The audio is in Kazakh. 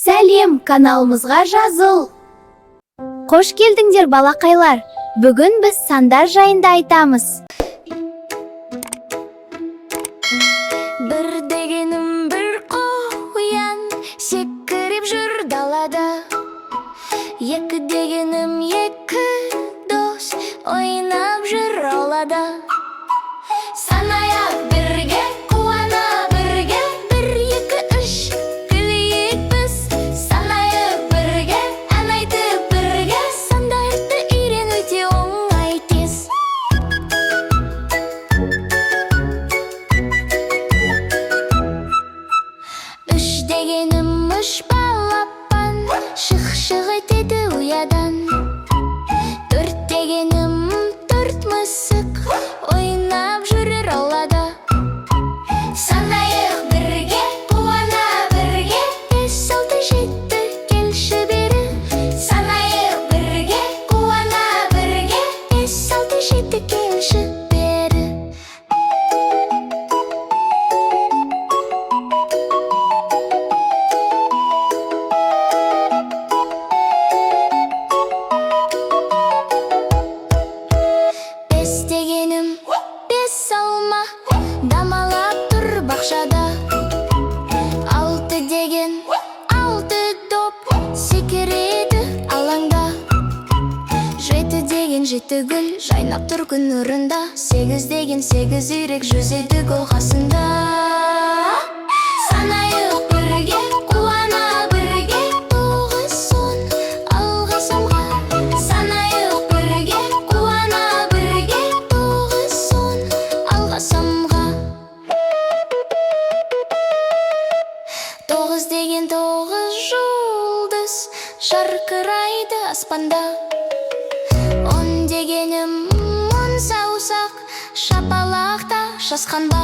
Сәлем, каналымызға жазыл. Қош келдіңдер балақайлар. Бүгін біз сандар жайында айтамыз. Бір дегенім бір қоян, секіріп жүр далада. Екі дегенім екі дос, ойнап жүр аулада. Санайық бірге, қуана бірге, бір, екі, үш, күлейік біз. Санайық бірге, ән айтып бірге, сандарды үйрен өте оңай тез. Үш дегенім үш балапан, шық-шық етеді ұядан. Төрт дегенім төрт мысық, ойнап жүрер аулада. Санайық бірге, қуана бірге, бес, алты, жеті, келші бері. Санайық бірге, қуана бірге, бес, алты, жеті, келші бері. Бес дегенім бес алма, дамалап тұр бақшада. Алты деген алты доп, секіреді алаңда. Жеті деген жеті гүл, жайнап тұр күн нұрында. Сегіз деген сегіз үйрек, жүзеді көл қасында. Санайық бірге, қуана бірге, тоғыз, он, алға самға. Санайық бірге, қуана бірге, тоғыз, он, алға самға. Тоғыз деген тоғыз жұлдыз, жарқырайды аспанда. Он дегенім он саусақ, шапалақта шасқанда.